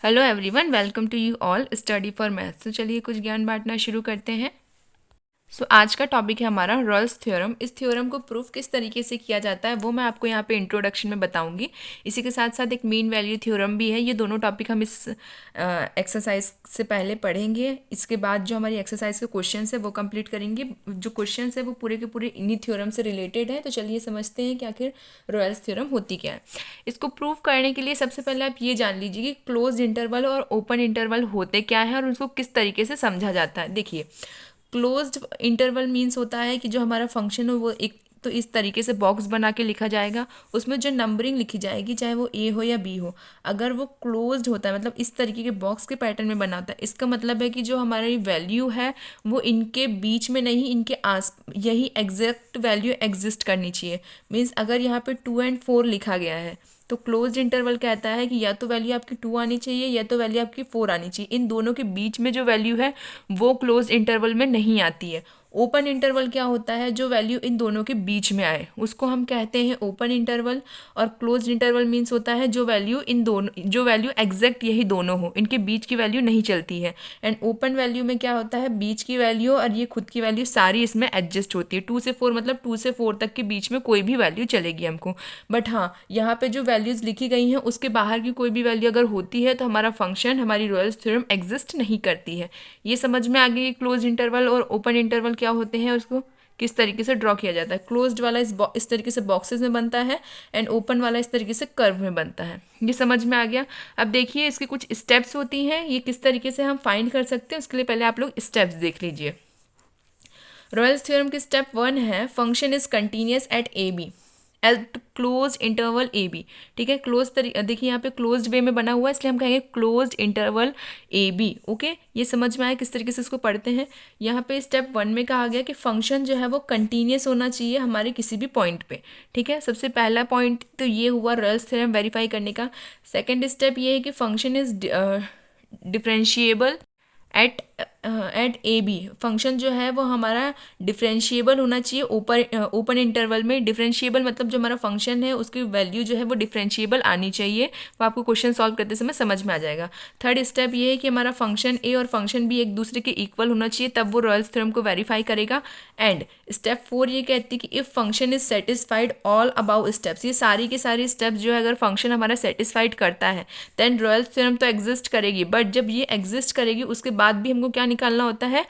Hello everyone, welcome to you all study for maths. तो चलिए कुछ ज्ञान बांटना शुरू करते हैं। आज का टॉपिक है हमारा रॉल्स थ्योरम। इस थ्योरम को प्रूफ किस तरीके से किया जाता है वो मैं आपको यहाँ पे इंट्रोडक्शन में बताऊंगी। इसी के साथ साथ एक मीन वैल्यू थ्योरम भी है। ये दोनों टॉपिक हम इस एक्सरसाइज से पहले पढ़ेंगे। इसके बाद जो हमारी एक्सरसाइज के क्वेश्चन है वो कंप्लीट करेंगे। जो क्वेश्चन है वो पूरे के पूरे इन्हीं थ्योरम से रिलेटेड है। तो चलिए समझते हैं कि आखिर रॉल्स थ्योरम होती क्या है। इसको प्रूफ करने के लिए सबसे पहले आप ये जान लीजिए कि क्लोज इंटरवल और ओपन इंटरवल होते क्या है और उसको किस तरीके से समझा जाता है। देखिए, क्लोज्ड इंटरवल मीन्स होता है कि जो हमारा फंक्शन हो वो एक तो इस तरीके से बॉक्स बना के लिखा जाएगा। उसमें जो नंबरिंग लिखी जाएगी चाहे वो ए हो या बी हो, अगर वो क्लोज्ड होता है मतलब इस तरीके के बॉक्स के पैटर्न में बनाता है, इसका मतलब है कि जो हमारी वैल्यू है वो इनके बीच में नहीं, इनके आस यही एग्जैक्ट वैल्यू एग्जिस्ट करनी चाहिए। मीन्स अगर यहाँ पे 2 और 4 लिखा गया है तो क्लोज्ड इंटरवल कहता है कि या तो वैल्यू आपकी 2 आनी चाहिए या तो वैल्यू आपकी 4 आनी चाहिए। इन दोनों के बीच में जो वैल्यू है वो क्लोज इंटरवल में नहीं आती है। ओपन इंटरवल क्या होता है? जो वैल्यू इन दोनों के बीच में आए उसको हम कहते हैं ओपन इंटरवल। और क्लोज्ड इंटरवल मीन्स होता है जो वैल्यू इन दोनों जो वैल्यू एग्जैक्ट यही दोनों हो, इनके बीच की वैल्यू नहीं चलती है। एंड ओपन वैल्यू में क्या होता है? बीच की वैल्यू और ये खुद की वैल्यू सारी इसमें एडजस्ट होती है। 2 से 4 मतलब 2 से 4 तक के बीच में कोई भी वैल्यू चलेगी हमको। बट हाँ, यहाँ पे जो वैल्यूज़ लिखी गई हैं उसके बाहर की कोई भी वैल्यू अगर होती है तो हमारा फंक्शन, हमारी रॉयल्स थ्योरम एग्जिस्ट नहीं करती है। ये समझ में आ गई क्लोज इंटरवल और ओपन इंटरवल क्या होते हैं, उसको किस तरीके से ड्रॉ किया जाता है। क्लोज्ड वाला इस तरीके से बॉक्सेस में बनता है एंड ओपन वाला इस तरीके से कर्व में बनता है। ये समझ में आ गया। अब देखिए इसकी कुछ स्टेप्स होती हैं, ये किस तरीके से हम फाइंड कर सकते हैं उसके लिए पहले आप लोग स्टेप्स देख लीजिए। रॉयल्स थ्योरम की स्टेप 1 है function is continuous at A B at close interval A B. ठीक है, देखिए यहाँ पे क्लोज्ड वे में बना हुआ है इसलिए हम कहेंगे closed interval A B. Okay, ये समझ में आया किस तरीके से इसको पढ़ते हैं। यहाँ पे स्टेप 1 में कहा गया कि फंक्शन जो है वो कंटिन्यूस होना चाहिए हमारे किसी भी पॉइंट पे। ठीक है, सबसे पहला पॉइंट तो ये हुआ रॉयल्स थ्योरम वेरीफाई करने का। सेकेंड स्टेप ये है कि function is differentiable at at A B. Function जो है वो हमारा डिफरेंशिएबल होना चाहिए ओपन इंटरवल में। डिफरेंशिएबल मतलब जो हमारा फंक्शन है उसकी वैल्यू जो है वो डिफरेंशिएबल आनी चाहिए। वो आपको क्वेश्चन सॉल्व करते समय समझ में आ जाएगा। थर्ड स्टेप ये है कि हमारा फंक्शन ए और फंक्शन बी एक दूसरे के इक्वल होना चाहिए, तब वो रॉयल्स थ्योरम को वेरीफाई करेगा। एंड स्टेप 4 ये कहती है कि if function is satisfied all above steps, ये सारी के सारी स्टेप्स जो है अगर फंक्शन हमारा सेटिस्फाइड करता है देन रॉयल्स थ्योरम तो एग्जिस्ट करेगी। बट जब ये एग्जिस्ट करेगी उसके बाद भी हमको क्या निकालना होता है?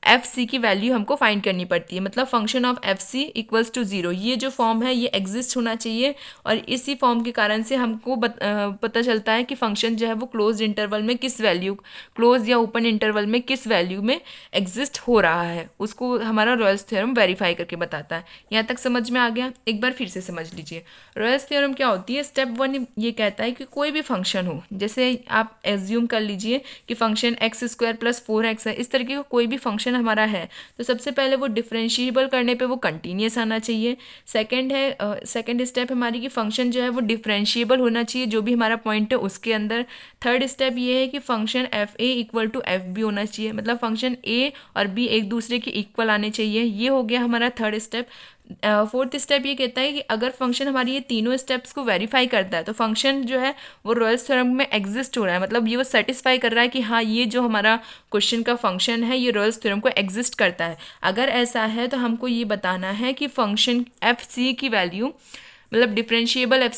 एफ सी की वैल्यू हमको फाइंड करनी पड़ती है। मतलब function of F C equals to 0, ये जो फॉर्म है ये एग्जिस्ट होना चाहिए। और इसी फॉर्म के कारण से हमको पता चलता है कि फंक्शन जो है वो क्लोज इंटरवल में किस वैल्यू, क्लोज या ओपन इंटरवल में किस वैल्यू में एग्जिस्ट हो रहा है, उसको हमारा रॉयल्स थ्योरम वेरीफाई करके बताता है। यहाँ तक समझ में आ गया? एक बार फिर से समझ लीजिए। रॉयल्स थ्योरम क्या होती है? स्टेप 1 ये कहता है कि कोई भी फंक्शन हो, जैसे आप एज्यूम कर लीजिए कि फंक्शन x² + 4x है, इस तरीके का कोई भी फंक्शन हमारा है तो सबसे पहले वो डिफरेंशिएबल करने पे वो कंटिन्यूस आना चाहिए। सेकंड स्टेप हमारी कि फंक्शन जो है वो डिफरेंशिएबल होना चाहिए जो भी हमारा पॉइंट है उसके अंदर। थर्ड स्टेप ये है कि function F A equal to F B होना चाहिए, मतलब फंक्शन ए और बी एक दूसरे के इक्वल आने चाहिए। ये हो गया हमारा थर्ड स्टेप। फोर्थ स्टेप ये कहता है कि अगर फंक्शन हमारी ये तीनों स्टेप्स को वेरीफाई करता है तो फंक्शन जो है वो रॉयल्स थ्योरम में एग्जिस्ट हो रहा है, मतलब ये वो सेटिस्फाई कर रहा है कि हाँ ये जो हमारा क्वेश्चन का फंक्शन है ये रॉयल्स थ्योरम को एग्जिस्ट करता है। अगर ऐसा है तो हमको ये बताना है कि फंक्शन एफ सी की वैल्यू, मतलब डिफरेंशिएबल एफ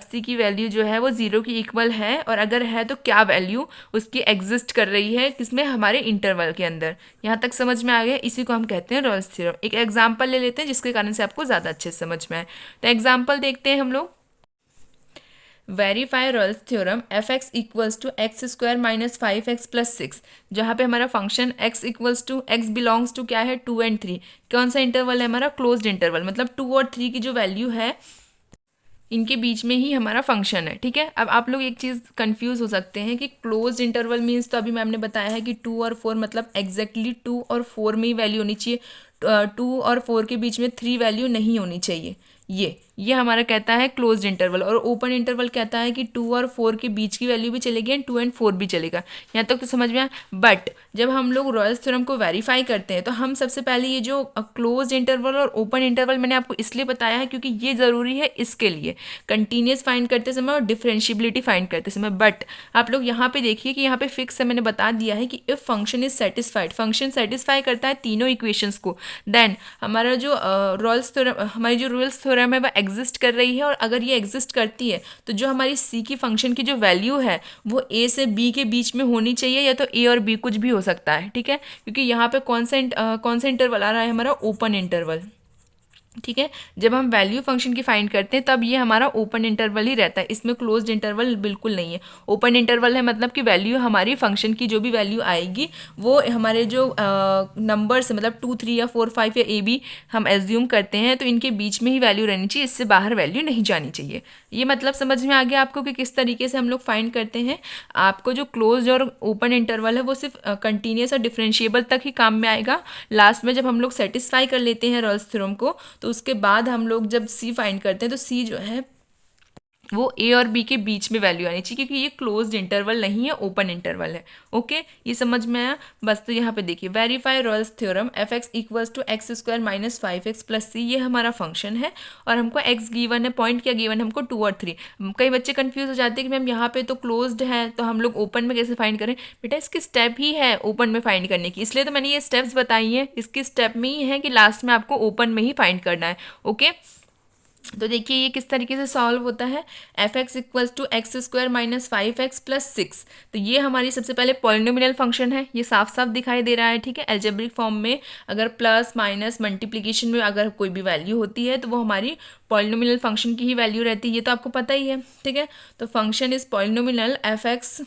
सी की वैल्यू जो है वो 0 की इक्वल है, और अगर है तो क्या वैल्यू उसकी एग्जिस्ट कर रही है किसमें? हमारे इंटरवल के अंदर। यहाँ तक समझ में आ गया? इसी को हम कहते हैं रॉयल्स थ्योरम। एक एग्जांपल ले लेते हैं जिसके कारण से आपको ज़्यादा अच्छे से समझ में आए। तो एग्जांपल देखते हैं हम लोग। Verify Rolle's theorem F X equals to x² - 5x + 6, जहाँ पे हमारा function x equals to x belongs to क्या है? 2 और 3। कौन सा इंटरवल है हमारा? क्लोज्ड इंटरवल, मतलब 2 और 3 की जो वैल्यू है इनके बीच में ही हमारा फंक्शन है। ठीक है, अब आप लोग एक चीज़ कंफ्यूज हो सकते हैं कि क्लोज इंटरवल मीन्स, तो अभी मैम ने बताया है कि 2 और 4 मतलब एग्जैक्टली 2 और 4 में ही वैल्यू होनी चाहिए। 2 और 4 के बीच में 3 वैल्यू नहीं होनी चाहिए। ये ये हमारा कहता है क्लोज्ड इंटरवल, और ओपन इंटरवल कहता है कि 2 और 4 के बीच की वैल्यू भी चलेगी एंड 2 एंड 4 भी चलेगा। यहाँ तक तो समझ में आया। बट जब हम लोग रॉयल्स थ्योरम को वेरीफाई करते हैं तो हम सबसे पहले ये जो क्लोज्ड इंटरवल और ओपन इंटरवल मैंने आपको इसलिए बताया है क्योंकि ये ज़रूरी है इसके लिए, कंटिन्यूस फाइंड करते समय और डिफरेंशिएबिलिटी फाइंड करते समय। बट आप लोग यहाँ पे देखिए कि यहाँ पे फिक्स है, मैंने बता दिया है कि if function is satisfied, function satisfy करता है तीनों इक्वेशंस को, देन हमारा जो रॉयल्स थ्योरम, हमारी जो रॉयल्स थ्योरम है वह एग्जिस्ट कर रही है। और अगर ये एग्जिस्ट करती है तो जो हमारी सी की फंक्शन की जो वैल्यू है वो ए से बी के बीच में होनी चाहिए, या तो ए और बी कुछ भी हो सकता है, ठीक है, क्योंकि यहाँ पे कौन सा इंटरवल आ रहा है, हमारा ओपन इंटरवल, ठीक है। जब हम वैल्यू फंक्शन की फाइंड करते हैं तब ये हमारा ओपन इंटरवल ही रहता है, इसमें क्लोज्ड इंटरवल बिल्कुल नहीं है। ओपन इंटरवल है मतलब कि वैल्यू हमारी फंक्शन की जो भी वैल्यू आएगी वो हमारे जो नंबर्स मतलब 2 3 या 4 5 या ए बी हम एज्यूम करते हैं तो इनके बीच में ही वैल्यू रहनी चाहिए, इससे बाहर वैल्यू नहीं जानी चाहिए। ये मतलब समझ में आ गया आपको कि किस तरीके से हम लोग फाइंड करते हैं। आपको जो क्लोज्ड और ओपन इंटरवल है वो सिर्फ कंटिन्यूस और डिफरेंशिएबल तक ही काम में आएगा। लास्ट में जब हम लोग सेटिस्फाई कर लेते हैं रॉयल्स थ्योरम को तो उसके बाद हम लोग जब सी फाइंड करते हैं तो सी जो है वो ए और बी के बीच में वैल्यू आनी चाहिए, क्योंकि ये क्लोज्ड इंटरवल नहीं है, ओपन इंटरवल है। ओके, ये समझ में आया। बस तो यहाँ पे देखिए, verify Rolle's theorem F X equals to X square minus 5x plus C, ये हमारा फंक्शन है और हमको एक्स गिवन है, पॉइंट क्या गिवन है हमको 2 और 3। कई बच्चे कंफ्यूज हो जाते हैं कि मैम यहाँ पे तो क्लोज्ड है तो हम लोग ओपन में कैसे फाइंड करें। बेटा इसकी स्टेप ही है ओपन में फाइंड करने की, इसलिए तो मैंने ये स्टेप्स बताई हैं। इसकी स्टेप में ही है कि लास्ट में आपको ओपन में ही फाइंड करना है। ओके, तो देखिए ये किस तरीके से सॉल्व होता है। F X equals to X square minus 5x plus 6, तो ये हमारी सबसे पहले पॉलिनोमियल फंक्शन है, ये साफ साफ दिखाई दे रहा है, ठीक है। एल्जेब्रिक फॉर्म में अगर प्लस माइनस मल्टीप्लिकेशन में अगर कोई भी वैल्यू होती है तो वो हमारी पॉलिनोमियल फंक्शन की ही वैल्यू रहती है, ये तो आपको पता ही है, ठीक है। तो function is polynomial F x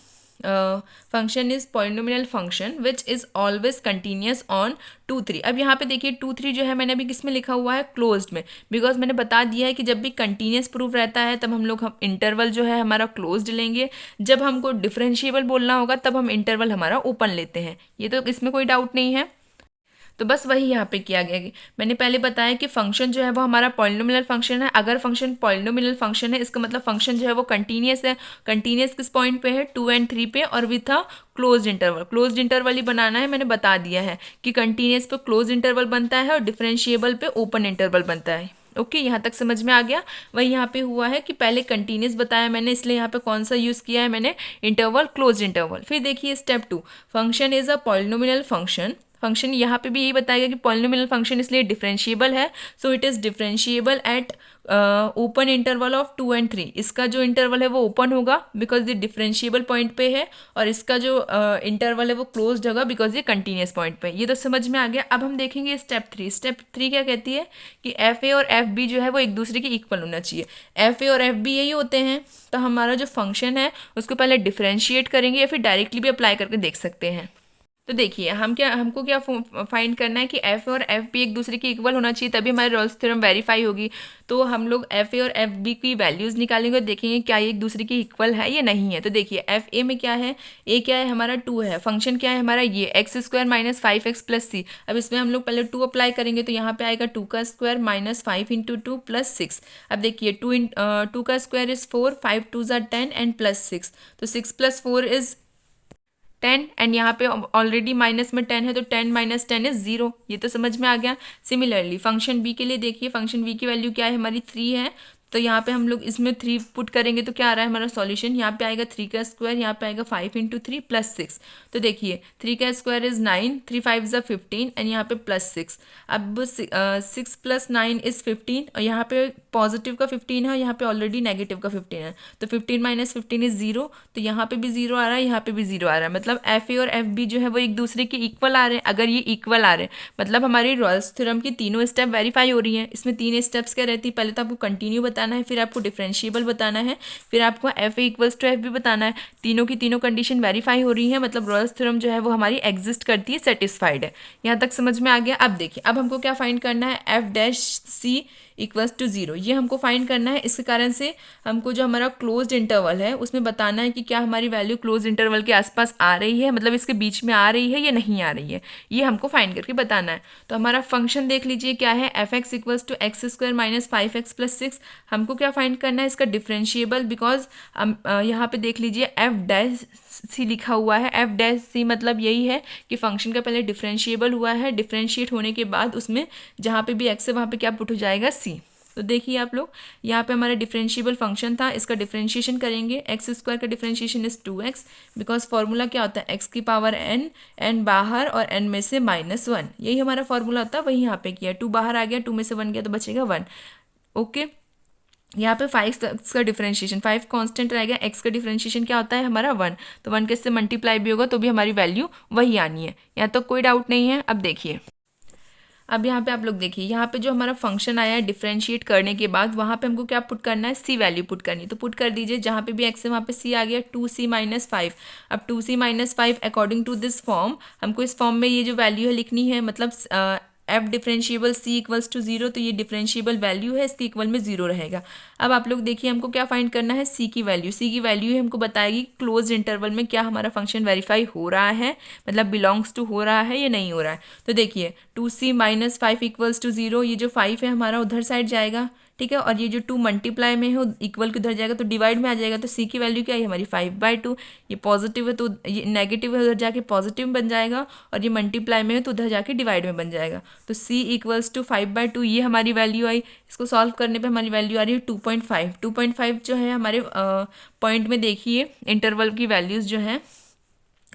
function is polynomial function which is always continuous on 2 3। अब यहाँ पे देखिए 2 3 जो है मैंने अभी किस में लिखा हुआ है, क्लोज्ड में, बिकॉज मैंने बता दिया है कि जब भी कंटिन्यूस प्रूफ रहता है तब हम लोग इंटरवल जो है हमारा क्लोज्ड लेंगे, जब हमको डिफरेंशिएबल बोलना होगा तब हम इंटरवल हमारा ओपन लेते हैं, ये तो इसमें कोई डाउट नहीं है। तो बस वही यहाँ पे किया गया कि मैंने पहले बताया कि फंक्शन जो है वो हमारा पॉलिनोमियल फंक्शन है। अगर फंक्शन पॉलिनोमियल फंक्शन है इसका मतलब फंक्शन जो है वो कंटिन्यूस है। कंटिन्यूस किस पॉइंट पे है, 2 और 3 पे, और with a closed interval. Closed interval ही बनाना है, मैंने बता दिया है कि कंटिन्यूस पे क्लोज्ड इंटरवल बनता है और डिफरेंशिएबल पे ओपन इंटरवल बनता है। ओके, यहाँ तक समझ में आ गया। वही यहाँ पे हुआ है कि पहले कंटिन्यूस बताया मैंने, इसलिए यहाँ पे कौन सा यूज़ किया है मैंने, इंटरवल, क्लोज्ड इंटरवल। फिर देखिए step 2, function is a polynomial function. Function यहाँ पे भी यही बताएगा कि पॉलिनोमियल फंक्शन इसलिए डिफरेंशिएबल है, सो it is differentiable eight open interval of 2 और 3। इसका जो इंटरवल है वो ओपन होगा बिकॉज ये डिफरेंशिएबल पॉइंट पे है, और इसका जो इंटरवल है वो क्लोज्ड होगा बिकॉज ये कंटिन्यूस पॉइंट पे। ये तो समझ में आ गया। अब हम देखेंगे स्टेप 3। स्टेप 3 क्या कहती है कि एफ ए और एफ बी जो है वो एक दूसरे के इक्वल होना चाहिए। एफ ए और एफ बी यही होते हैं, तो हमारा जो फंक्शन है उसको पहले डिफरेंशिएट करेंगे या फिर डायरेक्टली भी अप्लाई करके देख सकते हैं। तो देखिए हमको क्या फाइंड करना है कि एफ और एफ बी एक दूसरे के इक्वल होना चाहिए, तभी हमारी रॉल्स थ्योरम वेरीफाई होगी। तो हम लोग एफ ए और एफ बी की वैल्यूज़ निकालेंगे और देखेंगे क्या ये एक दूसरे के इक्वल है या नहीं है। तो देखिए एफ ए में क्या है, ए क्या है हमारा 2 है, फंक्शन क्या है हमारा ये X square minus 5x plus C. अब इसमें हम लोग पहले 2 अप्लाई करेंगे तो यहाँ पे आएगा 2 का स्क्वायर माइनस 5 इंटू 2 प्लस 6। अब देखिए 2 का स्क्वायर इज 4, 5 2 ज़ा 10 एंड प्लस 6, तो 6 प्लस 4 इज 10 एंड यहाँ पे ऑलरेडी माइनस में 10 है तो 10 माइनस 10 इज 0। ये तो समझ में आ गया। सिमिलरली फंक्शन बी के लिए देखिए, फंक्शन बी की वैल्यू क्या है हमारी 3 है, तो यहाँ पे हम लोग इसमें 3 पुट करेंगे तो क्या आ रहा है हमारा सॉल्यूशन, यहाँ पे आएगा 3 का स्क्वायर, यहाँ पे आएगा 5 इंटू 3 प्लस 6। तो देखिए 3 का स्क्वायर इज 9, 3 5 ज़ा 15 एंड यहाँ पे प्लस 6। अब 6 प्लस 9 इज 15, और यहाँ पे पॉजिटिव का 15 है, यहाँ पे ऑलरेडी नेगेटिव का 15 है, तो 15 माइनस 15 इज 0। तो यहाँ पे भी 0 आ रहा है, यहाँ पे भी 0 आ रहा है, मतलब एफ ए और एफ बी जो है वो एक दूसरे के इक्वल आ रहे हैं। अगर ये इक्वल आ रहे हैं मतलब हमारी रॉल्स थ्योरम की तीनों स्टेप वेरीफाई हो रही हैं। इसमें 3 स्टेप्स क्या रहती है, पहले तो आपको कंटिन्यू बताना है, फिर आपको डिफरेंशिएबल बताना है, फिर आपको F A equals to F B बताना है। तीनों की तीनों कंडीशन वेरीफाई हो रही है, मतलब रॉल्स थ्योरम जो है वो हमारी एग्जिस्ट करती है, सेटिस्फाइड है। यहाँ तक समझ में आ गया। अब देखिए अब हमको क्या फाइंड करना है, F dash C equals to 0, ये हमको फाइंड करना है। इसके कारण से हमको जो हमारा क्लोज्ड इंटरवल है उसमें बताना है कि क्या हमारी वैल्यू क्लोज्ड इंटरवल के आसपास आ रही है, मतलब इसके बीच में आ रही है या नहीं आ रही है, ये हमको फाइंड करके बताना है। तो हमारा फंक्शन देख लीजिए क्या है, F X equals to X square minus 5x plus 6। हमको क्या फाइंड करना है, इसका डिफरेंशिएबल, बिकॉज यहाँ पे देख लीजिए एफ डैश सी लिखा हुआ है। एफ डैश सी मतलब यही है कि फंक्शन का पहले डिफरेंशिएबल हुआ है, डिफरेंशिएट होने के बाद उसमें जहाँ पे भी एक्स है वहाँ पे क्या पुट हो जाएगा, सी। तो देखिए आप लोग, यहाँ पे हमारा डिफरेंशिएबल फंक्शन था, इसका डिफरेंशिएशन करेंगे। एक्स स्क्वायर का differentiation is 2x, because formula क्या होता है, एक्स की पावर n, n बाहर और n में से -1, यही हमारा फॉर्मूला होता है, वही यहाँ पे किया। 2 बाहर आ गया, 2 में से 1 गया तो बचेगा 1। ओके, यहाँ पे 5 का डिफरेंशिएशन, 5 कांस्टेंट रहेगा, x का डिफरेंशिएशन क्या होता है हमारा 1, तो 1 के से मल्टीप्लाई भी होगा तो भी हमारी वैल्यू वही आनी है, यहाँ तो कोई डाउट नहीं है। अब देखिए, अब यहाँ पे आप लोग देखिए, यहाँ पे जो हमारा फंक्शन आया है डिफरेंशिएट करने के बाद वहाँ पे हमको क्या पुट करना है, सी वैल्यू पुट करनी है। तो पुट कर दीजिए, जहाँ पे भी एक्स है वहाँ पे सी आ गया, 2c माइनस 5। अब 2c minus 5 according to this form, हमको इस फॉर्म में ये जो वैल्यू है लिखनी है, मतलब F differentiable C equals to 0, तो ये डिफरेंशिएबल वैल्यू है, इसके इक्वल में 0 रहेगा। अब आप लोग देखिए, हमको क्या फाइंड करना है, सी की वैल्यू। सी की वैल्यू ही हमको बताएगी क्लोज इंटरवल में क्या हमारा फंक्शन वेरीफाई हो रहा है, मतलब बिलोंग्स टू हो रहा है या नहीं हो रहा है। तो देखिए 2c माइनस 5 इक्वल्स टू 0, ये जो 5 है हमारा उधर साइड जाएगा, ठीक है, और ये जो 2 मल्टीप्लाई में है इक्वल के उधर जाएगा तो डिवाइड में आ जाएगा। तो सी की वैल्यू क्या है हमारी 5/2, ये पॉजिटिव है तो ये नेगेटिव है, उधर जाके पॉजिटिव में बन जाएगा, और ये मल्टीप्लाई में है तो उधर जाके डिवाइड में बन जाएगा। तो सी इक्वल्स टू 5/2, ये हमारी वैल्यू आई। इसको सॉल्व करने पे हमारी वैल्यू आ रही है 2.5। 2.5 जो है हमारे पॉइंट में देखिए इंटरवल की वैल्यूज़ जो हैं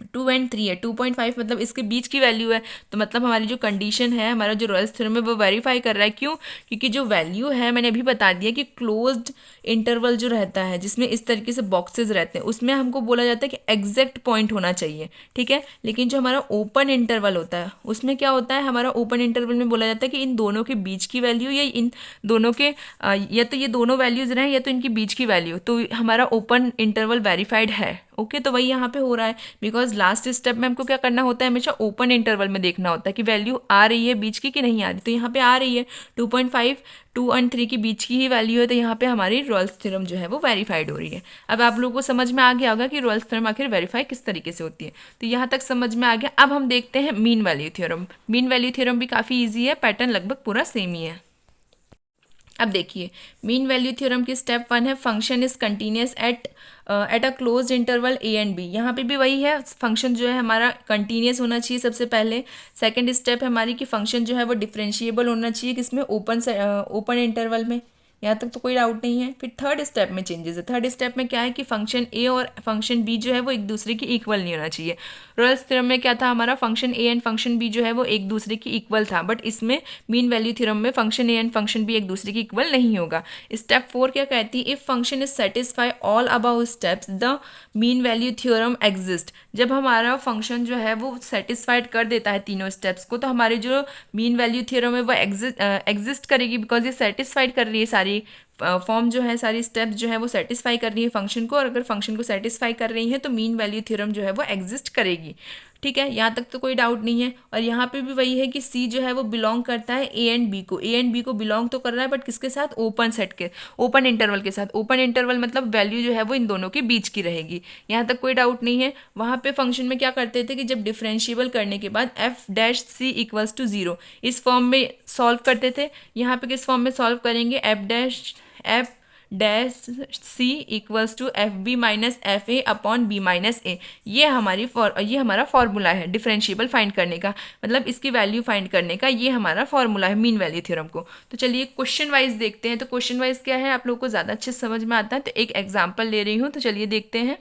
2 और 3 है, 2.5 मतलब इसके बीच की वैल्यू है। तो मतलब हमारी जो कंडीशन है, हमारा जो रॉयल्स थ्योरम है वो वेरीफाई कर रहा है। क्यों? क्योंकि जो वैल्यू है मैंने अभी बता दिया कि क्लोज्ड इंटरवल जो रहता है जिसमें इस तरीके से बॉक्सेस रहते हैं उसमें हमको बोला जाता है कि एग्जैक्ट पॉइंट होना चाहिए, ठीक है। लेकिन जो हमारा ओपन इंटरवल होता है उसमें क्या होता है, हमारा ओपन इंटरवल में बोला जाता है कि इन दोनों के बीच की वैल्यू या इन दोनों के या तो ये दोनों वैल्यूज रहें या तो इनके बीच की वैल्यू, तो हमारा ओपन इंटरवल वेरीफाइड है। ओके, तो वही यहाँ पे हो रहा है, बिकॉज लास्ट स्टेप में हमको क्या करना होता है, हमेशा ओपन इंटरवल में देखना होता है कि वैल्यू आ रही है बीच की कि नहीं आ रही। तो यहाँ पे आ रही है 2.5, 2 और 3 के बीच की ही वैल्यू है, तो यहाँ पे हमारी रॉयल्स थ्योरम जो है वो वेरीफाइड हो रही है। अब आप लोगों को समझ में आ गया होगा कि रॉयल्स थ्योरम आखिर वेरीफाई किस तरीके से होती है, तो यहाँ तक समझ में आ गया। अब हम देखते हैं mean value theorem. Mean value theorem भी काफ़ी ईजी है, पैटर्न लगभग पूरा सेम ही है। अब देखिए, मीन वैल्यू थ्योरम की स्टेप 1 है function is continuous at a close interval A and B. यहाँ पे भी वही है, फंक्शन जो है हमारा कंटिन्यूस होना चाहिए सबसे पहले। सेकंड स्टेप है हमारी कि फंक्शन जो है वो डिफरेंशिएबल होना चाहिए, किसमें, ओपन इंटरवल में। यहाँ तक तो कोई डाउट नहीं है। फिर थर्ड स्टेप में चेंजेस है। थर्ड स्टेप में क्या है कि फंक्शन ए और फंक्शन बी जो है वो एक दूसरे की इक्वल नहीं होना चाहिए। रॉयल्स थ्योरम में क्या था, हमारा function A and function B जो है वो एक दूसरे की इक्वल था, बट इसमें मीन वैल्यू थ्योरम में function A and function B एक दूसरे की इक्वल नहीं होगा। स्टेप 4 क्या कहती है, if function is satisfy all about steps the mean value theorem exist. जब हमारा फंक्शन जो है वो सेटिस्फाइड कर देता है तीनों स्टेप्स को, तो हमारी जो मीन वैल्यू थ्योरम है वो एग्जिस्ट करेगी, बिकॉज ये सेटिस्फाइड कर रही है, सारी फॉर्म जो है, सारी स्टेप्स जो है वो सेटिस्फाई कर रही है फंक्शन को, और अगर फंक्शन को सेटिस्फाई कर रही है तो मीन वैल्यू थ्योरम जो है वो एग्जिस्ट करेगी। ठीक है, यहाँ तक तो कोई डाउट नहीं है। और यहाँ पे भी वही है कि सी जो है वो बिलोंग करता है ए एंड बी को। ए एंड बी को बिलोंग तो कर रहा है, बट किसके साथ, ओपन सेट के, ओपन इंटरवल के साथ। ओपन इंटरवल मतलब वैल्यू जो है वो इन दोनों के बीच की रहेगी, यहाँ तक कोई डाउट नहीं है। वहाँ पे फंक्शन में क्या करते थे कि जब डिफरेंशिएबल करने के बाद F dash C equals to 0 इस फॉर्म में सॉल्व करते थे। यहाँ पे किस फॉर्म में सॉल्व करेंगे, F dash C equals to F B minus F A upon B minus A. ये हमारा फॉर्मूला है डिफरेंशिएबल फाइंड करने का, मतलब इसकी वैल्यू फाइंड करने का ये हमारा फॉर्मूला है मीन वैल्यू थ्योरम को। तो चलिए क्वेश्चन वाइज देखते हैं। तो क्वेश्चन वाइज क्या है, आप लोगों को ज़्यादा अच्छे समझ में आता है, तो एक एग्जाम्पल ले रही हूँ, तो चलिए देखते हैं।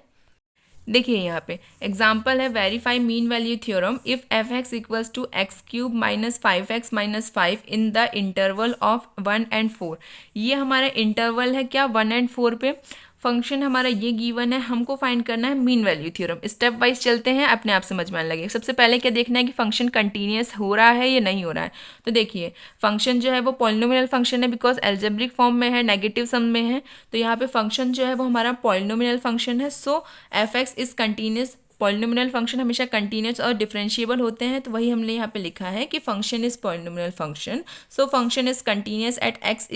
देखिए यहाँ पे एग्जाम्पल है, verify mean value theorem if F X equals to X cube minus 5x minus 5 in the interval of 1 and 4। ये हमारा इंटरवल है क्या, 1 and 4 पे। फंक्शन हमारा ये गिवन है, हमको फाइंड करना है mean value theorem. Step wise चलते हैं, अपने आप समझ में आने लगेगा। सबसे पहले क्या देखना है कि फंक्शन कंटिन्यूस हो रहा है या नहीं हो रहा है। तो देखिए फंक्शन जो है वो पॉलिनोमियल फंक्शन है, बिकॉज एल्जेब्रिक फॉर्म में है, नेगेटिव सम में है, तो यहाँ पे फंक्शन जो है वो हमारा पॉलिनोमियल फंक्शन है। So F X is continuous polynomial function हमेशा कंटिन्यूस और डिफरेंशिएबल होते हैं, तो वही हमने यहाँ पे लिखा है कि function is polynomial function, so function is continuous at X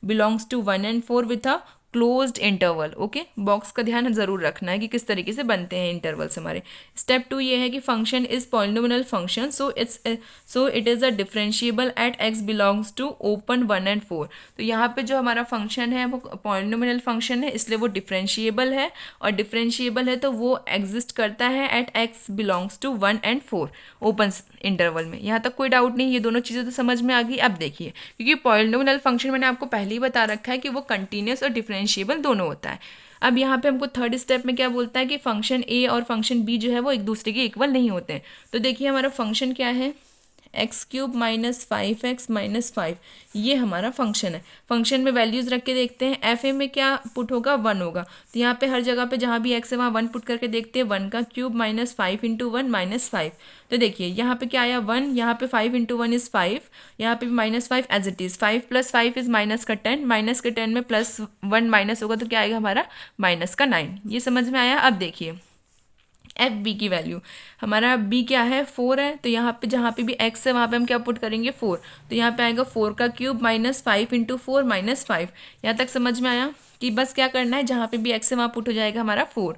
belongs to 1 and 4 with a closed interval. Okay, box का ध्यान जरूर रखना है कि किस तरीके से बनते हैं इंटरवल्स हमारे। स्टेप 2 ये है कि function is polynomial function, so it is a differentiable at X belongs to open 1 and 4। तो यहाँ पे जो हमारा फंक्शन है वो पॉलिनोमियल फंक्शन है, इसलिए वो डिफरेंशिएबल है, और डिफरेंशिएबल है तो वो एग्जिस्ट करता है at X belongs to 1 and 4 open interval में। यहाँ तक कोई डाउट नहीं, ये दोनों चीज़ें तो समझ में आ गई। अब देखिए, क्योंकि पॉलिनोमियल फंक्शन मैंने आपको पहले ही बता रखा है कि वो कंटिन्यूस और डिफरेंशिएबल दोनों होता है। अब यहाँ पे हमको थर्ड स्टेप में क्या बोलता है कि फंक्शन ए और फंक्शन बी जो है वो एक दूसरे के इक्वल नहीं होते हैं। तो देखिए हमारा फंक्शन क्या है, x cube minus 5x minus 5, ये हमारा फंक्शन है। फंक्शन में वैल्यूज़ रख के देखते हैं, एफ ए में क्या पुट होगा, 1 होगा। तो यहाँ पे हर जगह पे जहाँ भी x है वहाँ 1 पुट करके देखते हैं, 1 का क्यूब माइनस 5 इंटू 1 माइनस 5। तो देखिए यहाँ पे क्या आया, 1, यहाँ पे 5 इंटू 1 इज़ 5, यहाँ पे minus 5 as it is, 5 plus 5 is minus का 10, माइनस के 10 में प्लस 1 माइनस होगा तो क्या आएगा हमारा, माइनस का 9। ये समझ में आया। अब देखिए एफ बी की वैल्यू, हमारा बी क्या है, 4 है, तो यहाँ पे जहाँ पे भी एक्स है वहाँ पे हम क्या पुट करेंगे, 4। तो यहाँ पे आएगा 4 का क्यूब माइनस 5 इंटू 4 माइनस 5। यहाँ तक समझ में आया कि बस क्या करना है, जहाँ पे भी एक्स है वहाँ पुट हो जाएगा हमारा 4।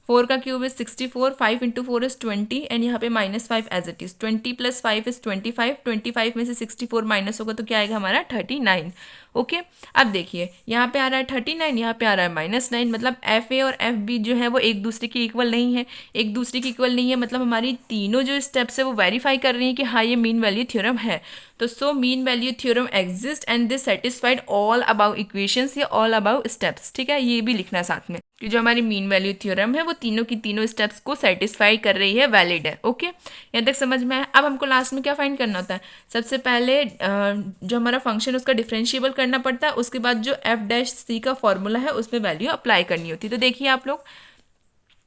4 का cube is 64, 5 into 4 is 20, and यहाँ पे minus 5 as it is, 20 plus 5 is 25, 25 में से 64 माइनस होगा तो क्या आएगा हमारा 39। ओके, अब देखिए यहाँ पे आ रहा है 39, यहाँ पे आ रहा है -9, मतलब एफ ए और एफ बी जो है वो एक दूसरे के इक्वल नहीं है। एक दूसरे के इक्वल नहीं है मतलब हमारी तीनों जो स्टेप्स है वो वेरीफाई कर रही हैं कि हाँ ये मीन वैल्यू थ्योरम है। तो so mean value theorem exist and this satisfied all above equations या ऑल अबाउ स्टेप्स। ठीक है, ये भी लिखना है साथ में कि जो हमारी मीन वैल्यू थ्योरम है वो तीनों की तीनों स्टेप्स को सेटिस्फाई कर रही है, वैलिड है। ओके, यहाँ तक समझ में आया। अब हमको लास्ट में क्या फाइंड करना होता है, सबसे पहले जो हमारा फंक्शन उसका डिफरेंशिएबल करना पड़ता है, उसके बाद जो एफ डैश सी का फॉर्मूला है उसमें वैल्यू अप्लाई करनी होती है। तो देखिए आप लोग,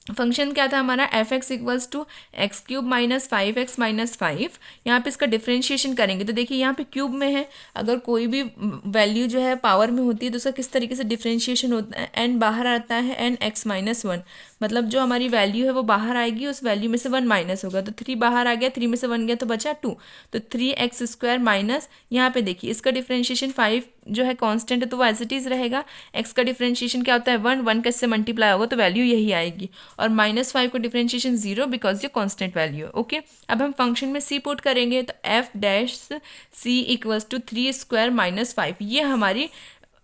फंक्शन क्या था हमारा, F X equals to X cube minus 5x minus 5। यहाँ पे इसका डिफरेंशिएशन करेंगे तो देखिए यहाँ पे क्यूब में है, अगर कोई भी वैल्यू जो है पावर में होती है तो उसका किस तरीके से डिफरेंशिएशन होता है, एन बाहर आता है, एन एक्स माइनस 1, मतलब जो हमारी वैल्यू है वो बाहर आएगी, उस वैल्यू में से 1 माइनस होगा, तो 3 बाहर आ गया, 3 में से 1 गया तो बचा 2, तो 3x² माइनस, यहाँ पे देखिए इसका डिफरेंशिएशन 5 जो है कांस्टेंट है तो वो एज इट इज़ रहेगा। x का डिफरेंशिएशन क्या होता है, 1 का इससे मल्टीप्लाई होगा तो वैल्यू यही आएगी, और -5 का डिफरेंशिएशन 0 बिकॉज ये कांस्टेंट वैल्यू है। ओके, अब हम फंक्शन में c पुट करेंगे तो F dash C equals to 3² minus 5, ये हमारी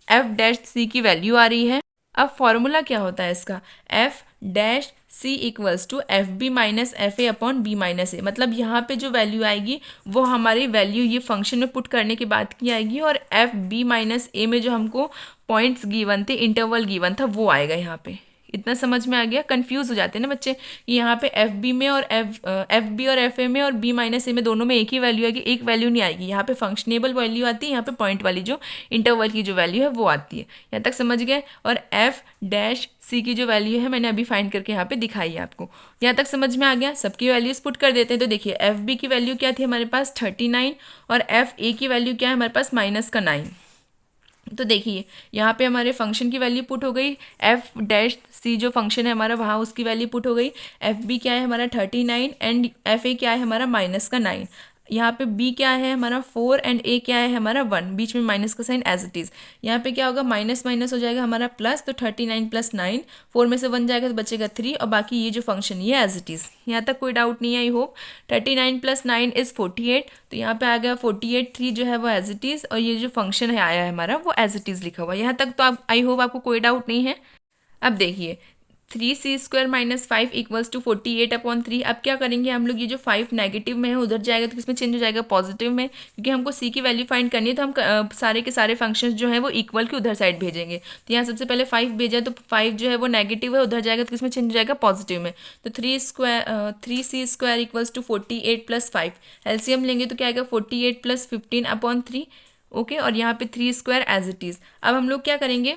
एफ डैश सी की वैल्यू आ रही है। अब फॉर्मूला क्या होता है इसका, F dash C equals to F B minus F A upon B minus A, मतलब यहाँ पे जो वैल्यू आएगी वो हमारी वैल्यू ये फंक्शन में पुट करने के बाद की आएगी, और एफ बी माइनस ए में जो हमको पॉइंट्स गिवन थे, इंटरवल गिवन था, वो आएगा यहाँ पे। इतना समझ में आ गया। कंफ्यूज हो जाते हैं ना बच्चे, यहाँ पे एफ बी में और एफ बी और एफ ए में और बी माइनस ए में दोनों में एक ही वैल्यू आएगी, एक वैल्यू नहीं आएगी। यहाँ पे फंक्शनेबल वैल्यू आती है, यहाँ पे पॉइंट वाली जो इंटरवल की जो वैल्यू है वो आती है। यहाँ तक समझ गए। और एफ डैश सी की जो वैल्यू है मैंने अभी फाइंड करके यहाँ पे दिखाई है आपको। यहाँ तक समझ में आ गया। सबकी वैल्यूज पुट कर देते हैं। तो देखिए एफ बी की वैल्यू क्या थी हमारे पास 39, और एफ ए की वैल्यू क्या है हमारे पास -9। तो देखिए यहाँ पे हमारे फंक्शन की वैल्यू पुट हो गई, एफ डैश सी जो फंक्शन है हमारा वहाँ उसकी वैल्यू पुट हो गई। एफ बी क्या है हमारा 39 एंड एफ ए क्या है हमारा -9। यहाँ पे बी क्या है हमारा 4 एंड ए क्या है हमारा 1, बीच में माइनस का साइन एज इट इज़। यहाँ पे क्या होगा माइनस माइनस हो जाएगा हमारा प्लस, तो 39 + 9, 4 में से 1 जाएगा तो बचेगा 3, और बाकी ये जो फंक्शन ये एज इट इज़। यहाँ तक कोई डाउट नहीं है आई होप। 39 + 9 इज़ 48, तो यहाँ पे आ गया 48, 3 जो है वो एज इट इज़, और ये जो फंक्शन है आया है हमारा वो एज इट इज़ लिखा हुआ है। यहाँ तक तो आप आई होप आपको कोई डाउट नहीं है। अब देखिए 3c² - 5 इक्वल्स टू 48/3। अब क्या करेंगे हम लोग, ये जो 5 नेगेटिव में है उधर जाएगा तो किसमें चेंज हो जाएगा, पॉजिटिव में, क्योंकि हमको c की वैल्यू फाइंड करनी है। तो हम सारे के सारे फंक्शंस जो हैं वो इक्वल के उधर साइड भेजेंगे। तो यहाँ सबसे पहले 5 भेजा, तो 5 जो है वो नेगेटिव है, उधर जाएगा तो किसमें चेंज हो जाएगा, पॉजिटिव में। तो 3c² इक्वल्स टू 48 + 5, एलसीएम लेंगे तो क्या आएगा 48 + 15/3। ओके, और यहाँ पे 3² एज इट इज़। अब हम लोग क्या करेंगे,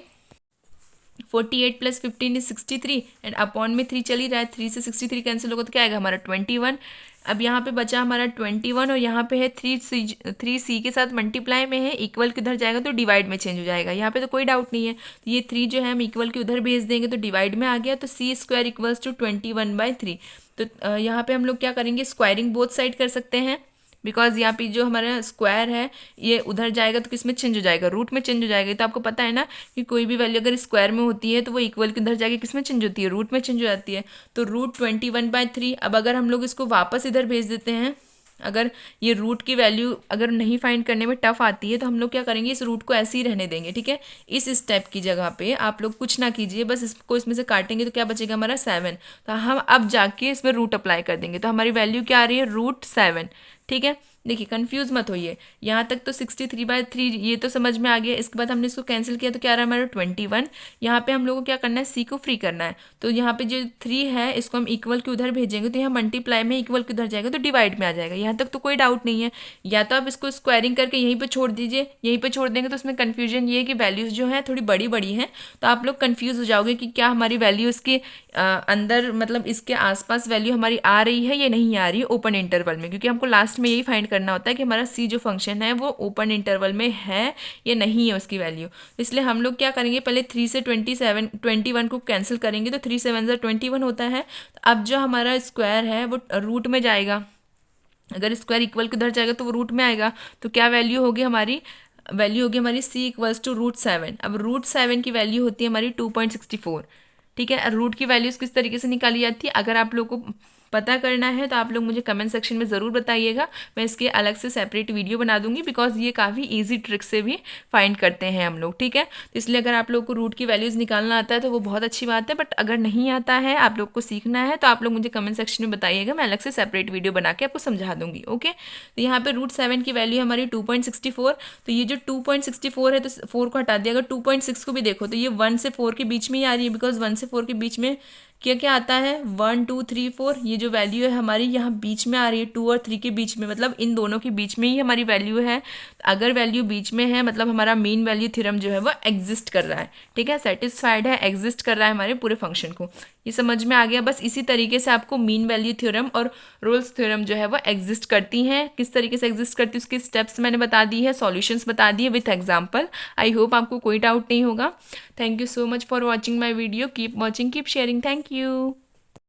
48 प्लस 15 इज 63 एंड अपॉन में 3 चल ही रहा है, 3 से 63 कैंसिल होगा तो क्या आएगा हमारा 21। अब यहाँ पे बचा हमारा 21 और यहाँ पे है 3c के साथ मल्टीप्लाई में है, इक्वल के उधर जाएगा तो डिवाइड में चेंज हो जाएगा, यहाँ पे तो कोई डाउट नहीं है। तो ये 3 जो है हम इक्वल के उधर भेज देंगे तो डिवाइड में आ गया, तो c² इक्वल्स टू 21/3। तो यहाँ पे हम लोग क्या करेंगे, स्क्वायरिंग बोथ साइड कर सकते हैं, बिकॉज यहाँ पे जो हमारा स्क्वायर है ये उधर जाएगा तो किस में चेंज हो जाएगा, रूट में चेंज हो जाएगा। तो आपको पता है ना कि कोई भी वैल्यू अगर स्क्वायर में होती है तो वो इक्वल के उधर जाके किस में चेंज होती है, रूट में चेंज हो जाती है। तो रूट 21/3। अब अगर हम लोग इसको वापस इधर भेज देते हैं, अगर ये रूट की वैल्यू अगर नहीं फाइंड करने में टफ आती है तो हम लोग क्या करेंगे, इस रूट को ऐसे ही रहने देंगे, ठीक है। इस स्टेप की जगह पे आप लोग कुछ ना कीजिए, बस इसको इसमें से काटेंगे तो क्या बचेगा हमारा 7। तो हम अब जाके इसमें रूट अप्लाई कर देंगे तो हमारी वैल्यू क्या आ रही है, √7, ठीक है। देखिए कंफ्यूज मत होइए, यहाँ तक तो 63/3 ये तो समझ में आ गया। इसके बाद हमने इसको कैंसिल किया तो क्या आ रहा है हमारा 21। यहाँ पे हम लोगों को क्या करना है, सी को फ्री करना है। तो यहाँ पे जो 3 है इसको हम इक्वल के उधर भेजेंगे तो यहाँ मल्टीप्लाई में इक्वल के उधर जाएगा तो डिवाइड में आ जाएगा, यहाँ तक तो कोई डाउट नहीं है। या तो आप इसको स्क्वायरिंग करके यहीं पर छोड़ दीजिए, यहीं पर छोड़ देंगे तो उसमें कन्फ्यूजन ये है कि वैल्यूज़ जो है थोड़ी बड़ी बड़ी हैं, तो आप लोग कन्फ्यूज़ हो जाओगे कि क्या हमारी वैल्यू इसके अंदर मतलब इसके आसपास वैल्यू हमारी आ रही है या नहीं आ रही है ओपन इंटरवल में, क्योंकि हमको लास्ट में यही फाइंड करना होता है कि हमारा सी जो फंक्शन है वो ओपन इंटरवल में है या नहीं है उसकी वैल्यू। इसलिए हम लोग क्या करेंगे, पहले 3 से 21 को कैंसिल करेंगे तो 3 7 21 होता है। तो अब जो हमारा स्क्वायर है वो रूट में जाएगा, अगर स्क्वायर इक्वल के उधर जाएगा तो वो रूट में आएगा। तो क्या वैल्यू होगी हमारी, वैल्यू होगी हमारी c इक्वल्स टू √7। अब √7 की वैल्यू होती है हमारी 2.64, ठीक है। रूट की वैल्यूज़ किस तरीके से निकाली जाती है अगर आप लोगों को पता करना है तो आप लोग मुझे कमेंट सेक्शन में ज़रूर बताइएगा, मैं इसके अलग से सेपरेट वीडियो बना दूंगी, बिकॉज ये काफ़ी इजी ट्रिक से भी फाइंड करते हैं हम लोग, ठीक है। तो इसलिए अगर आप लोग को रूट की वैल्यूज़ निकालना आता है तो वो बहुत अच्छी बात है, बट अगर नहीं आता है आप लोग को सीखना है तो आप लोग मुझे कमेंट सेक्शन में बताइएगा, मैं अलग से सेपरेट वीडियो बना के आपको समझा दूंगी, ओके। तो यहाँ पे √7 की वैल्यू हमारी 2.64। तो ये जो 2.64 है तो 4 को हटा दिया, अगर 2.6 को भी देखो तो ये 1 से 4 के बीच में ही आ रही है, बिकॉज 1 से 4 के बीच में क्या क्या आता है, 1 2 3 4, ये जो वैल्यू है हमारी यहाँ बीच में आ रही है, 2 और 3 के बीच में, मतलब इन दोनों के बीच में ही हमारी वैल्यू है। अगर वैल्यू बीच में है मतलब हमारा मीन वैल्यू थ्योरम जो है वो एग्जिस्ट कर रहा है, ठीक है, सेटिस्फाइड है, एग्जिस्ट कर रहा है हमारे पूरे फंक्शन को। ये समझ में आ गया। बस इसी तरीके से आपको मीन वैल्यू थ्योरम और रोल्स थ्योरम जो है वो एग्जिस्ट करती हैं, किस तरीके से एग्जिस्ट करती है उसके स्टेप्स मैंने बता दी है, सॉल्यूशंस बता दिए विथ एग्जांपल। आई होप आपको कोई डाउट नहीं होगा। Thank you so much for watching my video, keep watching, keep sharing, thank you.